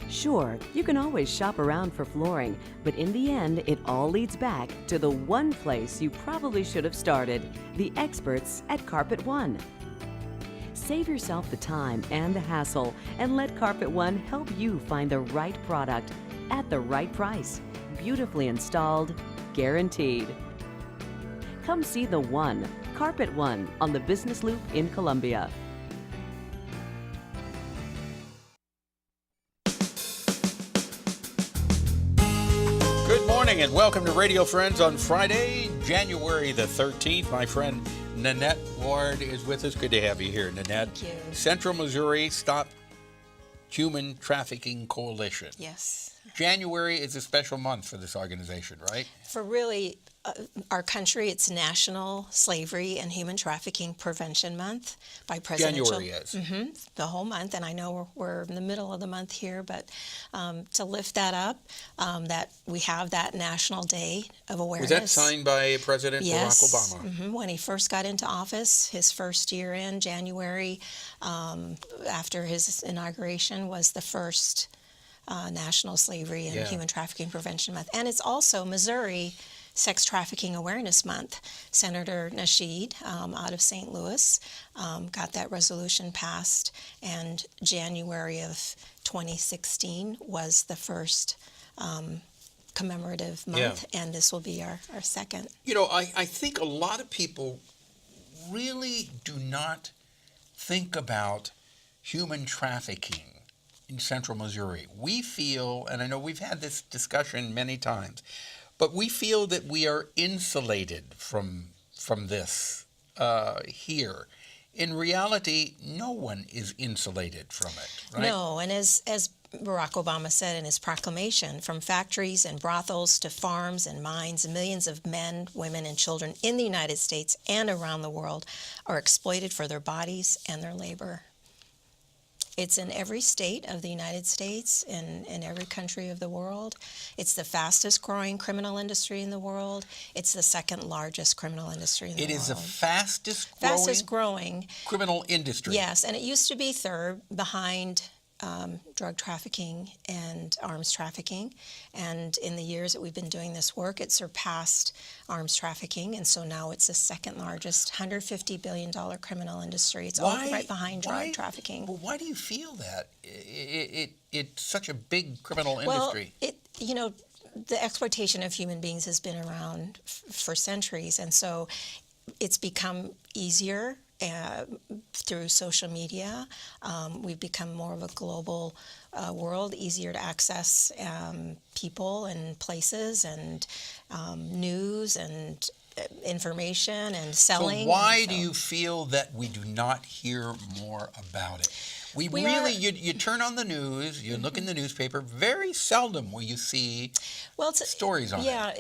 Sure, you can always shop around for flooring, but in the end, it all leads back to the one place you probably should have started, the experts at Carpet One. Save yourself the time and the hassle and let Carpet One help you find the right product at the right price. Beautifully installed, guaranteed. Come see the One, Carpet One, on the Business Loop in Columbia. Good morning and welcome to Radio Friends on Friday, January the 13th. My friend Nanette Ward is with us. Good to have you here, Nanette. Thank you. Central Missouri Stop Human Trafficking Coalition. Yes. January is a special month for this organization, right? For really our country, it's National Slavery and Human Trafficking Prevention Month by President January is. The whole month, and I know we're in the middle of the month here, but to lift that up, that we have that National Day of Awareness. Was that signed by President Yes. Barack Obama? When he first got into office, his first year in January, after his inauguration, was the first National Slavery and Human Trafficking Prevention Month. And it's also Missouri Sex Trafficking Awareness Month. Senator Nasheed out of St. Louis got that resolution passed, and January of 2016 was the first commemorative month, and this will be our second. You know, I think a lot of people really do not think about human trafficking in Central Missouri. We feel, and I know we've had this discussion many times, but we feel that we are insulated from this here. In reality, no one is insulated from it, right? No, and as Barack Obama said in his proclamation, from factories and brothels to farms and mines, millions of men, women, and children in the United States and around the world are exploited for their bodies and their labor. It's in every state of the United States, in every country of the world. It's the fastest growing criminal industry in the world. It's the second largest criminal industry in the world. It is the fastest growing criminal industry. Yes, and it used to be third behind drug trafficking and arms trafficking. And in the years that we've been doing this work, it surpassed arms trafficking. And so now it's the second largest, $150 billion criminal industry. It's all right behind drug trafficking. Well, why do you feel that? It's such a big criminal industry. Well, the exploitation of human beings has been around for centuries. And so it's become easier through social media. We've become more of a global world, easier to access people and places and news and information and selling. So why do you feel that we do not hear more about it? You turn on the news, you look in the newspaper, very seldom will you see stories on it. Yeah,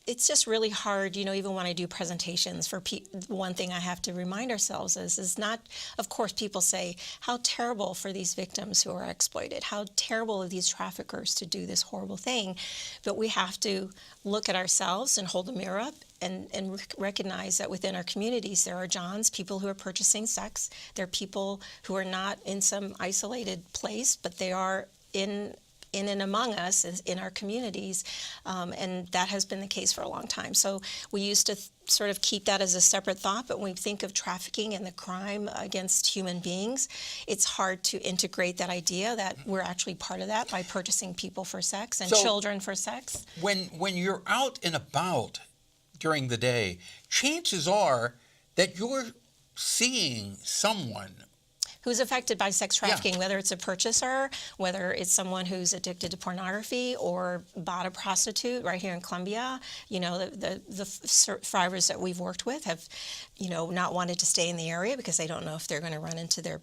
it's just really hard, even when I do presentations for one thing I have to remind ourselves is not, of course, people say, how terrible for these victims who are exploited, how terrible of these traffickers to do this horrible thing. But we have to look at ourselves and hold the mirror up and recognize that within our communities there are Johns, people who are purchasing sex. There are people who are not in some isolated place, but they are in and among us in our communities, and that has been the case for a long time. So we used to sort of keep that as a separate thought, but when we think of trafficking and the crime against human beings, it's hard to integrate that idea that we're actually part of that by purchasing people for sex and children for sex. When you're out and about during the day, chances are that you're seeing someone who's affected by sex trafficking, whether it's a purchaser, whether it's someone who's addicted to pornography or bought a prostitute right here in Columbia. The survivors that we've worked with have, not wanted to stay in the area because they don't know if they're going to run into their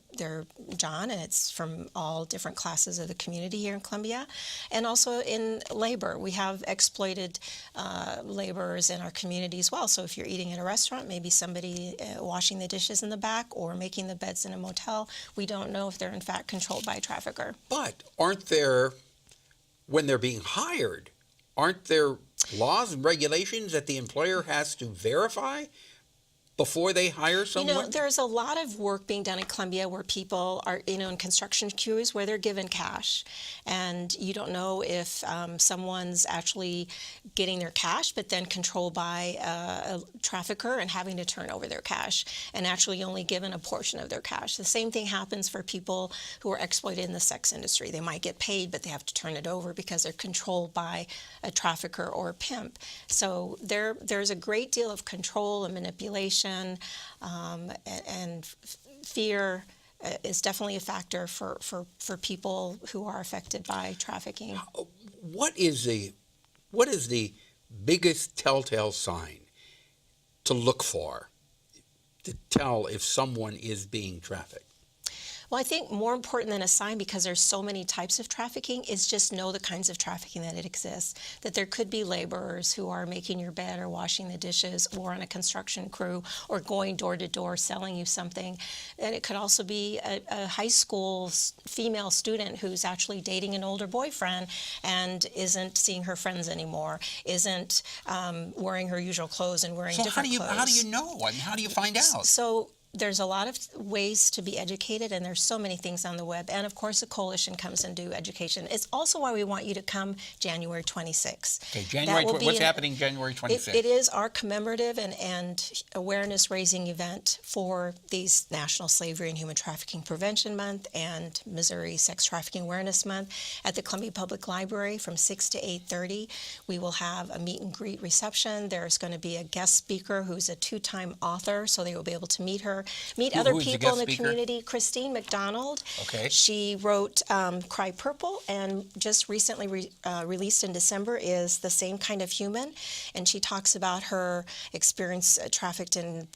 John, and it's from all different classes of the community here in Columbia. And also in labor, we have exploited laborers in our community as well. So if you're eating at a restaurant, maybe somebody washing the dishes in the back or making the beds in a motel, we don't know if they're in fact controlled by a trafficker. But aren't there, when they're being hired, aren't there laws and regulations that the employer has to verify before they hire someone? You know, there's a lot of work being done in Columbia where people are, you know, in construction crews where they're given cash, and you don't know if someone's actually getting their cash, but then controlled by a trafficker and having to turn over their cash, and actually only given a portion of their cash. The same thing happens for people who are exploited in the sex industry. They might get paid, but they have to turn it over because they're controlled by a trafficker or a pimp. So there's a great deal of control and manipulation, and fear is definitely a factor for people who are affected by trafficking. What is the biggest telltale sign to look for to tell if someone is being trafficked? Well, I think more important than a sign, because there's so many types of trafficking, is just know the kinds of trafficking that it exists. That there could be laborers who are making your bed or washing the dishes, or on a construction crew, or going door to door selling you something. And it could also be a high school female student who's actually dating an older boyfriend and isn't seeing her friends anymore, isn't wearing her usual clothes and wearing different clothes. How do you know? I mean, how do you find out? So there's a lot of ways to be educated, and there's so many things on the web. And of course, the coalition comes and do education. It's also why we want you to come January 26th. Okay, what's happening January 26th? It is our commemorative and awareness-raising event for these National Slavery and Human Trafficking Prevention Month and Missouri Sex Trafficking Awareness Month at the Columbia Public Library from 6 to 8:30. We will have a meet and greet reception. There's going to be a guest speaker who's a two-time author, so they will be able to meet her. Meet other people in the community. Christine McDonald. Okay. She wrote Cry Purple, and just recently released in December is The Same Kind of Human, and she talks about her experience trafficked on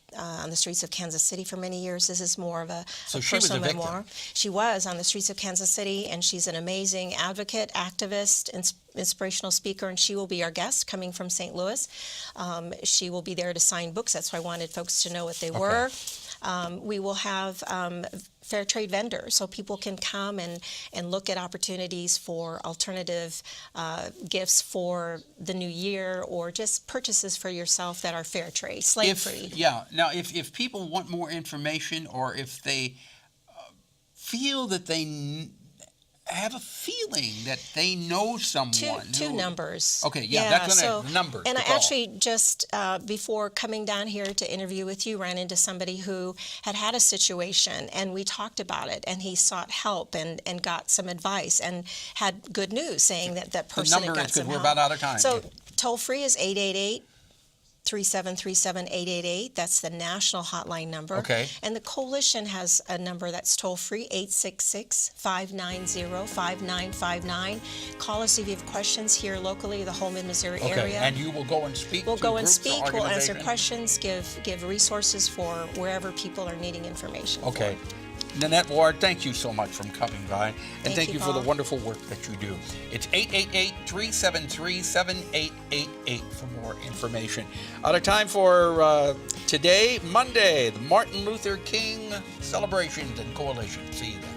the streets of Kansas City for many years. This is more of a personal memoir. She was on the streets of Kansas City, and she's an amazing advocate, activist, inspirational speaker, and she will be our guest coming from St. Louis. She will be there to sign books. That's why I wanted folks to know what they were. We will have fair trade vendors, so people can come and look at opportunities for alternative gifts for the new year, or just purchases for yourself that are fair trade, slave-free. Now, if people want more information, or if they feel that they have a feeling that they know someone. Two numbers. Okay, that's the numbers. And I actually just, before coming down here to interview with you, ran into somebody who had a situation, and we talked about it, and he sought help and got some advice and had good news, saying that person had got some help. We're about out of time. So toll free is 888-3737-888. That's the national hotline number. Okay. And the coalition has a number that's toll free, 866-590-5959. Call us if you have questions here locally, the whole mid-Missouri area. And you will go and speak. We'll go and speak. We'll answer questions, give resources for wherever people are needing information. Okay. Nanette Ward, thank you so much for coming by, and thank you for the wonderful work that you do. It's 888-373-7888 for more information. Out of time for today, Monday, the Martin Luther King celebrations and coalition. See you then.